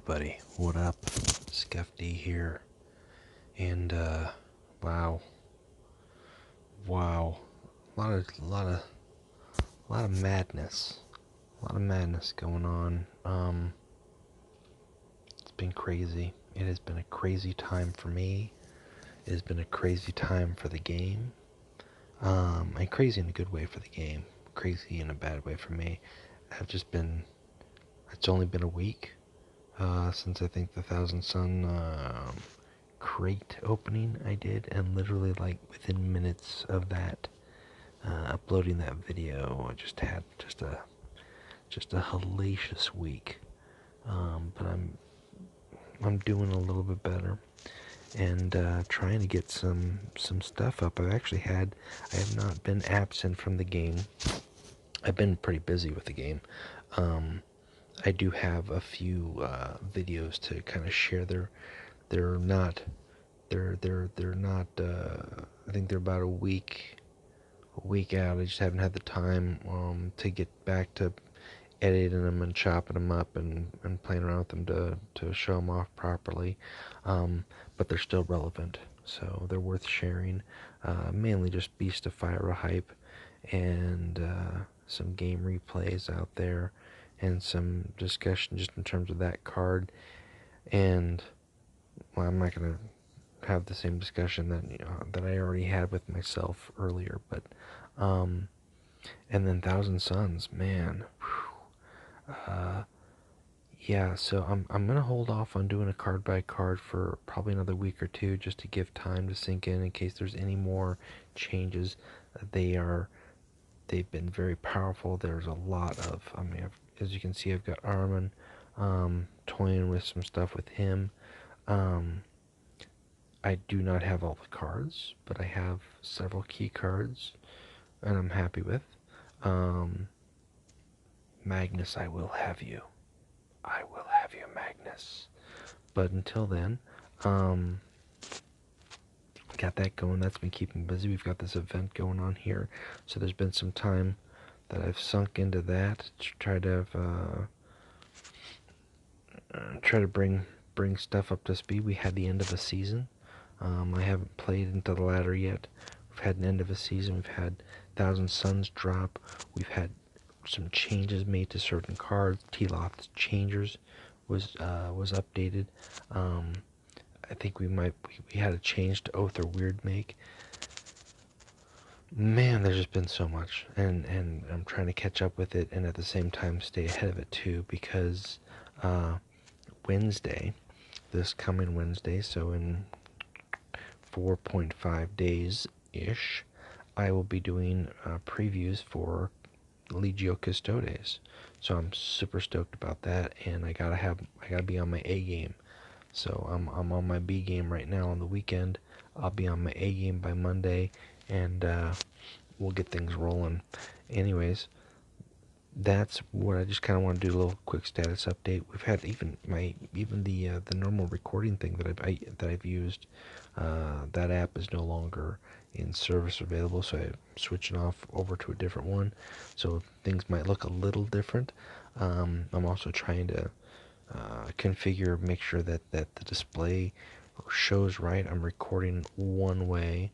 everybody, what up? Scuffy here, and wow, a lot of madness, going on. It's been crazy. It has been a crazy time for me. It has been a crazy time for the game. And crazy in a good way for the game. Crazy in a bad way for me. It's only been a week. Since I think the Thousand Sun crate opening I did, and literally like within minutes of that, uploading that video, I just had just a hellacious week. But I'm doing a little bit better, and trying to get some stuff up. I have not been absent from the game. I've been pretty busy with the game. I do have a few videos to kind of share. They're not. I think they're about a week out. I just haven't had the time to get back to editing them and chopping them up and playing around with them to show them off properly. But they're still relevant, so they're worth sharing. Mainly just Beast of Phyra hype and some game replays out there, and some discussion just in terms of that card. And well, I'm not gonna have the same discussion that I already had with myself earlier, but and then Thousand Suns, man. Yeah, so I'm gonna hold off on doing a card by card for probably another week or two, just to give time to sink in case there's any more changes. They've been very powerful. There's a lot of, as you can see, I've got Armin, toying with some stuff with him. I do not have all the cards, but I have several key cards, and I'm happy with. Magnus, I will have you. I will have you, Magnus. But until then, got that going. That's been keeping busy. We've got this event going on here, so there's been some time that I've sunk into that to try to bring stuff up to speed. We had the end of a season. I haven't played into the ladder yet. We've had an end of a season. We've had Thousand Suns drop. We've had some changes made to certain cards. T-Loth's Changers was updated. I think we had a change to Oath or Weird Make. Man, there's just been so much, and I'm trying to catch up with it, and at the same time stay ahead of it too, because Wednesday, this coming Wednesday, so in 4.5 days ish, I will be doing previews for Legio Custodes. So I'm super stoked about that, and I gotta be on my A game. So I'm on my B game right now on the weekend. I'll be on my A game by Monday, and we'll get things rolling. Anyways, that's what I just kind of want to do, a little quick status update. We've had even the normal recording thing that I've used. That app is no longer in service available, so I'm switching off over to a different one. So things might look a little different. I'm also trying to configure, make sure that the display shows right. I'm recording one way,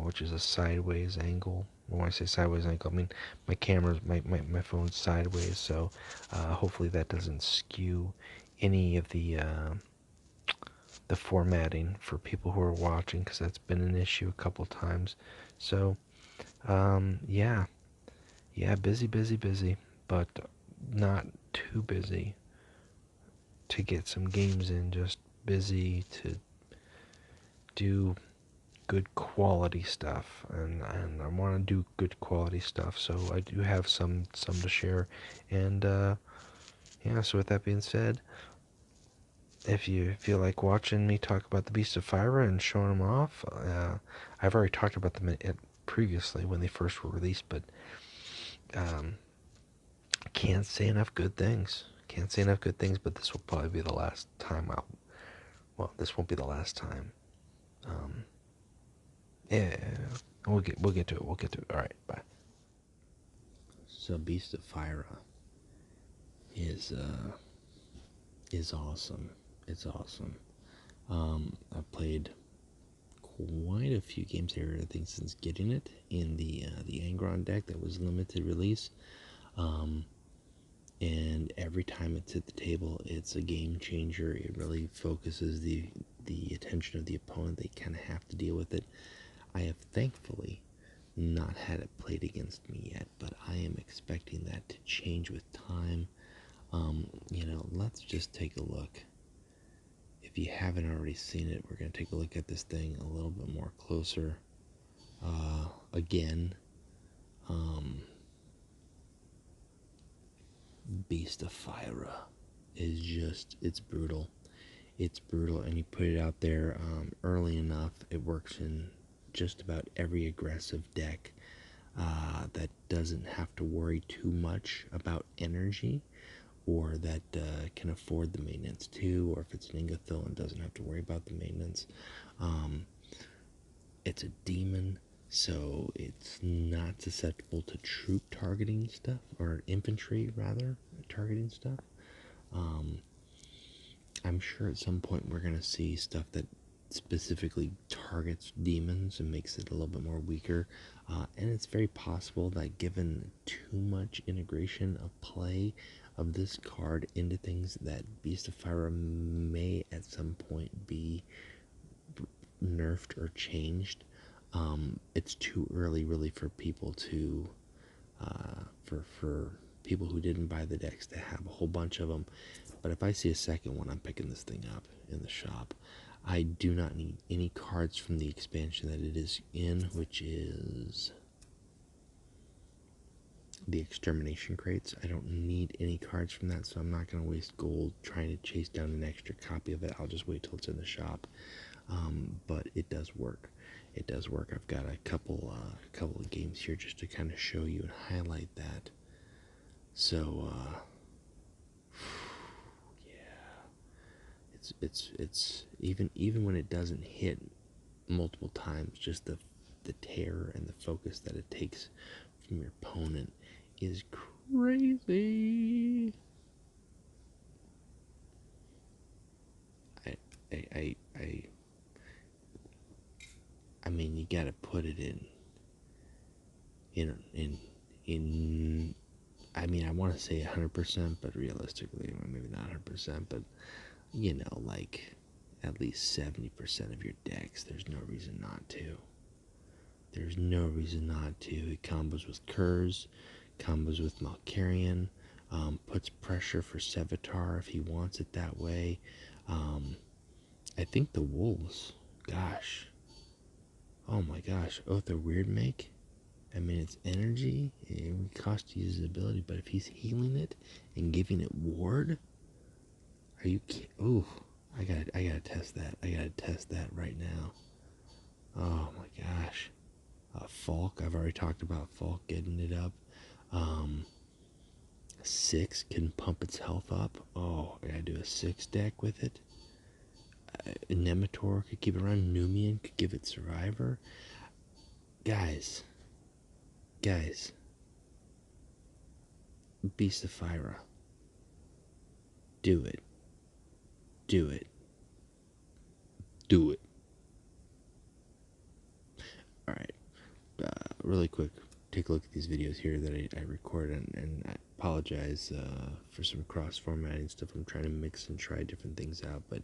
which is a sideways angle. When I say sideways angle, I mean my phone's sideways, so hopefully that doesn't skew any of the formatting for people who are watching, because that's been an issue a couple times. So yeah, busy, but not too busy to get some games in. Just busy to do good quality stuff, and I want to do good quality stuff, so I do have some to share. And yeah, so with that being said, if you feel like watching me talk about the Beast of Phyra and showing them off, I've already talked about them previously when they first were released, but can't say enough good things. But this will probably be the last time this won't be the last time. Yeah, we'll get to it. All right, bye. So Beast of Phyra is is awesome. It's awesome. I've played quite a few games here, I think, since getting it in the Angron deck that was limited release. And every time it's at the table, it's a game changer. It really focuses the attention of the opponent. They kind of have to deal with it. I have thankfully not had it played against me yet, but I am expecting that to change with time. Let's just take a look. If you haven't already seen it, we're going to take a look at this thing a little bit more closer. Again, Beast of Phyra is just, it's brutal. It's brutal, and you put it out there early enough, it works in just about every aggressive deck that doesn't have to worry too much about energy, or that can afford the maintenance too, or if it's an Ingothil and doesn't have to worry about the maintenance. It's a demon, so it's not susceptible to troop targeting stuff, or infantry rather targeting stuff. I'm sure at some point we're going to see stuff that specifically targets demons and makes it a little bit more weaker. And it's very possible that given too much integration of play of this card into things, that Beast of Phyra may at some point be nerfed or changed. It's too early really for people to for people who didn't buy the decks to have a whole bunch of them. But if I see a second one, I'm picking this thing up in the shop. I do not need any cards from the expansion that it is in, which is the extermination crates. I don't need any cards from that, so I'm not going to waste gold trying to chase down an extra copy of it. I'll just wait till it's in the shop. But it does work. It does work. I've got a couple of games here just to kind of show you and highlight that. So yeah, it's even when it doesn't hit multiple times, just the terror and the focus that it takes from your opponent is crazy. I mean, you gotta put it in. I mean, I want to say 100%, but realistically, maybe not 100%, but like at least 70% of your decks. There's no reason not to. There's no reason not to. It combos with Kurz, combos with Malkarian, puts pressure for Sevatar if he wants it that way. I think the Wolves, gosh, oh my gosh, Oath of Weird Make. I mean, it's energy. It would cost to use his ability, but if he's healing it and giving it ward, are you kidding? Ooh, I gotta test that. I gotta test that right now. Oh my gosh. Falk, I've already talked about Falk getting it up. 6 can pump its health up. Oh, I gotta do a 6 deck with it. Nemetor could keep it around. Numian could give it Survivor. Guys. Beast of Phyra. Do it. Do it. Do it. Alright. Really quick, take a look at these videos here that I record, and I apologize for some cross formatting stuff. I'm trying to mix and try different things out, but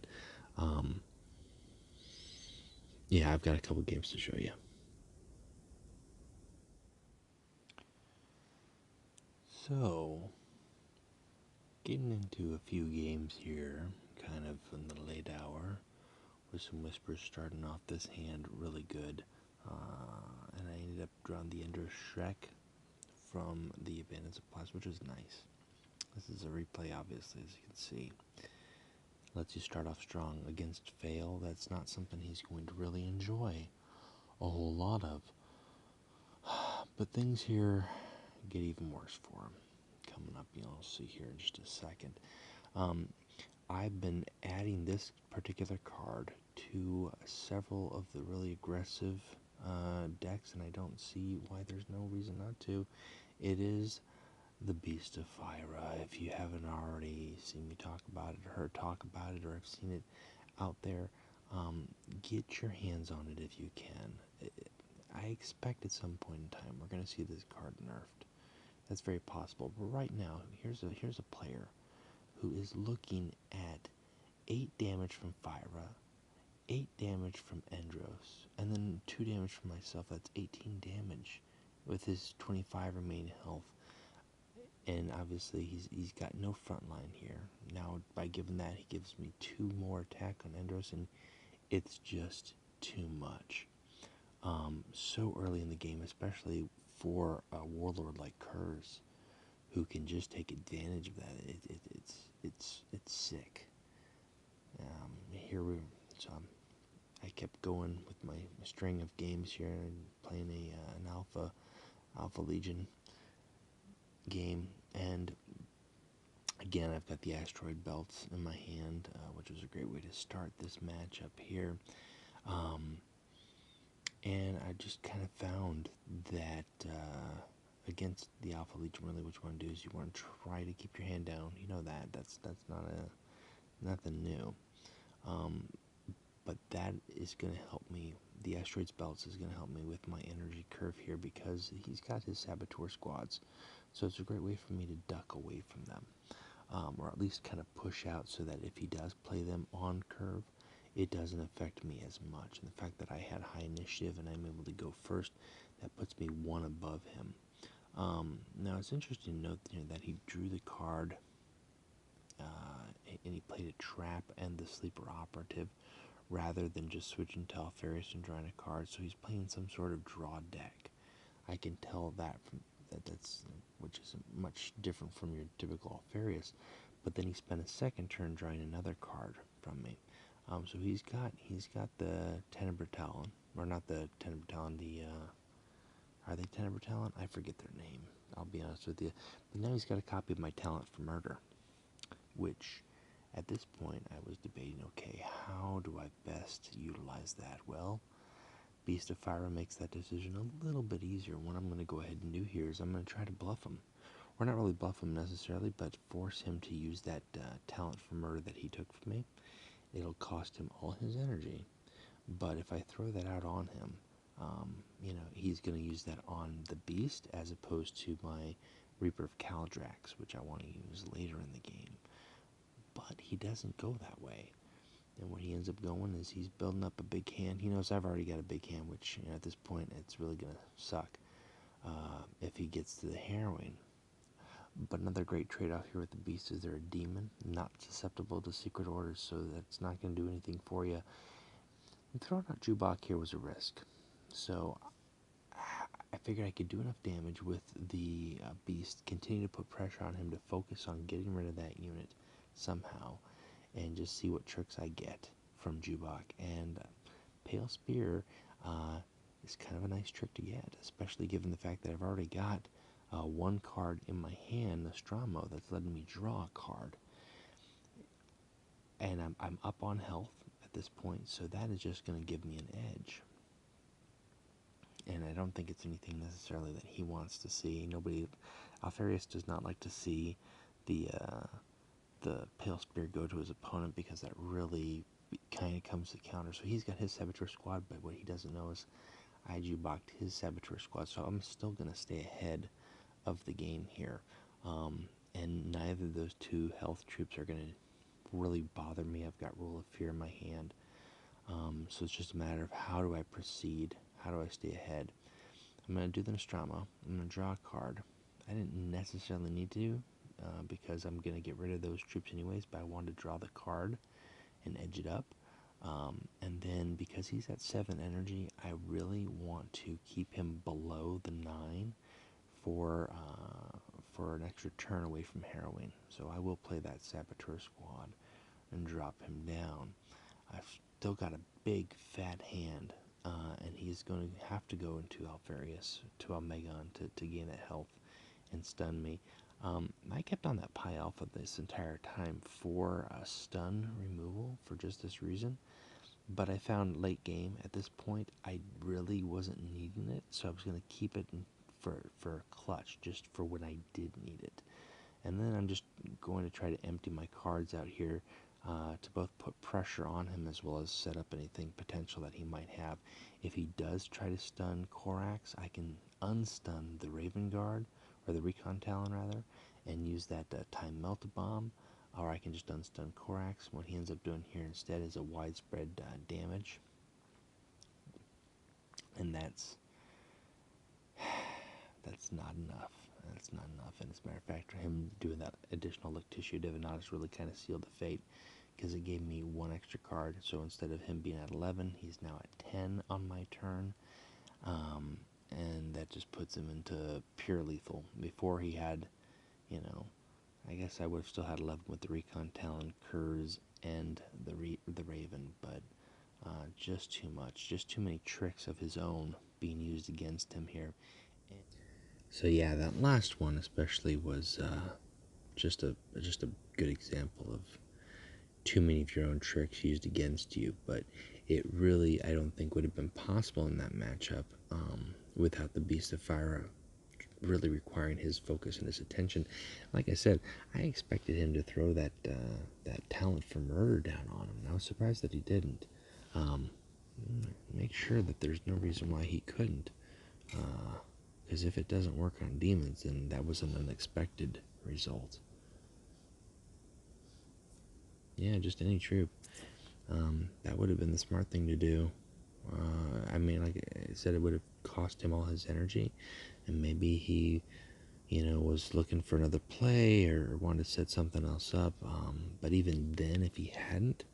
yeah, I've got a couple games to show you. So, getting into a few games here, kind of in the late hour, with some whispers starting off this hand really good. And I ended up drawing the Ender Shrek from the Abundance of Plasma, which is nice. This is a replay, obviously, as you can see. Lets you start off strong against Fail. That's not something he's going to really enjoy a whole lot of. But things here get even worse for him. Coming up, you'll see here in just a second. I've been adding this particular card to several of the really aggressive decks, and I don't see why there's no reason not to. It is the Beast of Phyra. If you haven't already seen me talk about it, or heard talk about it, or have seen it out there, get your hands on it if you can. I expect at some point in time we're going to see this card nerfed. That's very possible. But right now, here's a player who is looking at 8 damage from Phyra, 8 damage from Endros, and then 2 damage from myself. That's 18 damage with his 25 remaining health. And obviously he's got no front line here. Now by giving that, he gives me 2 more attack on Endros, and it's just too much. So early in the game, especially for a warlord like Kurz, who can just take advantage of that. It's sick. Here we so I kept going with my string of games here and playing an Alpha Legion game, and again I've got the asteroid belts in my hand, which was a great way to start this matchup here. And I just kind of found that against the Alpha Legion, really what you want to do is you want to try to keep your hand down. You know that's not nothing new. But that is going to help me. The Asteroids Belts is going to help me with my energy curve here because he's got his Saboteur squads. So it's a great way for me to duck away from them. Or at least kind of push out so that if he does play them on curve, it doesn't affect me as much. And the fact that I had high initiative and I'm able to go first, that puts me 1 above him. Now it's interesting to note that he drew the card and he played a trap and the sleeper operative, rather than just switching to Alpharius and drawing a card. So he's playing some sort of draw deck. I can tell that from that's which is much different from your typical Alpharius. But then he spent a second turn drawing another card from me. So he's got the Tenebra Talon, or not the Tenebra Talon, the are they Tenebra Talon? I forget their name. I'll be honest with you. But now he's got a copy of my Talent for Murder, which at this point I was debating, okay, how do I best utilize that? Well, Beast of Phyra makes that decision a little bit easier. What I'm going to go ahead and do here is I'm going to try to bluff him. Or not really bluff him necessarily, but force him to use that Talent for Murder that he took from me. It'll cost him all his energy, but if I throw that out on him, he's going to use that on the Beast as opposed to my Reaper of Caldrax, which I want to use later in the game. But he doesn't go that way. And what he ends up going is he's building up a big hand. He knows I've already got a big hand, which at this point it's really going to suck if he gets to the Harrowing. But another great trade-off here with the Beast is they're a demon, not susceptible to secret orders, so that's not going to do anything for you. And throwing out Jubok here was a risk. So I figured I could do enough damage with the Beast, continue to put pressure on him to focus on getting rid of that unit somehow, and just see what tricks I get from Jubok. And Pale Spear is kind of a nice trick to get, especially given the fact that I've already got 1 card in my hand, Nostromo, that's letting me draw a card. And I'm up on health at this point, so that is just going to give me an edge. And I don't think it's anything necessarily that he wants to see. Alpharius does not like to see the Pale Spear go to his opponent, because that really kind of comes to counter. So he's got his Saboteur squad, but what he doesn't know is I Juboked his Saboteur squad, so I'm still going to stay ahead of the game here. And neither of those 2 health troops are going to really bother me. I've got Rule of Fear in my hand. So it's just a matter of how do I proceed, how do I stay ahead. I'm going to do the Nostromo, I'm going to draw a card. I didn't necessarily need to, because I'm going to get rid of those troops anyways, but I wanted to draw the card and edge it up. And then because he's at 7 energy, I really want to keep him below the 9 for an extra turn away from Harrowing. So I will play that Saboteur squad and drop him down. I've still got a big fat hand, and he's going to have to go into Alpharius, to Almegon, to gain that health and stun me. I kept on that Pi Alpha this entire time for a stun removal for just this reason, but I found late game at this point I really wasn't needing it, so I was going to keep it for a clutch, just for when I did need it. And then I'm just going to try to empty my cards out here to both put pressure on him as well as set up anything potential that he might have. If he does try to stun Korax, I can unstun the Raven Guard, or the Recon Talon rather, and use that Time Melt Bomb, or I can just unstun Korax. What he ends up doing here instead is a widespread damage, and that's not enough. That's not enough. And as a matter of fact, for him doing that additional Lick Tissue Divinatus really kind of sealed the fate, because it gave me one extra card. So instead of him being at 11, he's now at 10 on my turn. And that just puts him into pure lethal. Before he had, you know, I guess I would have still had 11 with the Recon Talon, Kurz, and the Raven, but just too much. Just too many tricks of his own being used against him here. So yeah, that last one especially was just a good example of too many of your own tricks used against you. But it really, I don't think, would have been possible in that matchup without the Beast of Phyra really requiring his focus and his attention. Like I said, I expected him to throw that talent for murder down on him, and I was surprised that he didn't. Make sure that there's no reason why he couldn't. Because if it doesn't work on demons, then that was an unexpected result. Yeah, just any troop. That would have been the smart thing to do. I mean, like I said, it would have cost him all his energy, and maybe he, was looking for another play or wanted to set something else up. But even then, if he hadn't,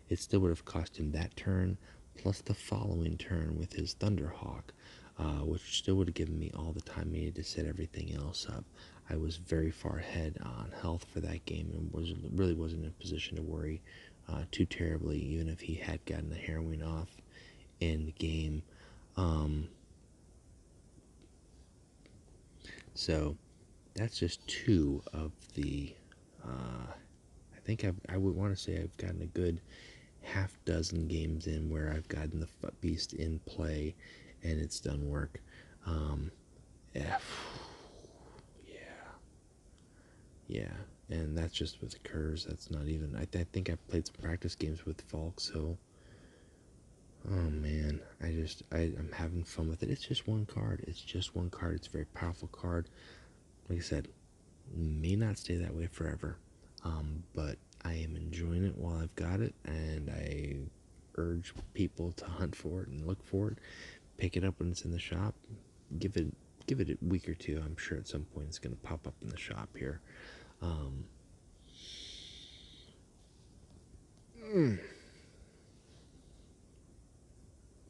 it still would have cost him that turn, plus the following turn with his Thunderhawk, which still would have given me all the time needed to set everything else up. I was very far ahead on health for that game, and really wasn't in a position to worry too terribly, even if he had gotten a harrowing off in the game. So that's just two of the. I think I would want to say I've gotten a good half dozen games in where I've gotten the Beast in play, and it's done work. Yeah, yeah, and that's just with Kurz. That's not even. I think I've played some practice games with Falk, so. Oh man, I'm having fun with it. It's just one card. It's just one card. It's a very powerful card. Like I said, may not stay that way forever, but I am enjoying it while I've got it, and I urge people to hunt for it and look for it. Pick it up when it's in the shop. Give it a week or two. I'm sure at some point it's going to pop up in the shop here. All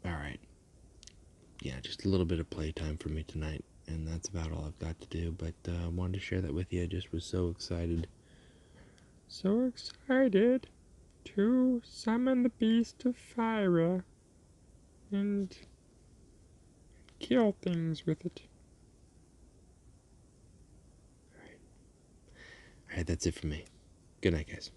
right. Yeah, just a little bit of playtime for me tonight, and that's about all I've got to do. But I wanted to share that with you. I just was so excited. So excited to summon the Beast of Phyra and kill things with it. Alright, that's it for me. Good night, guys.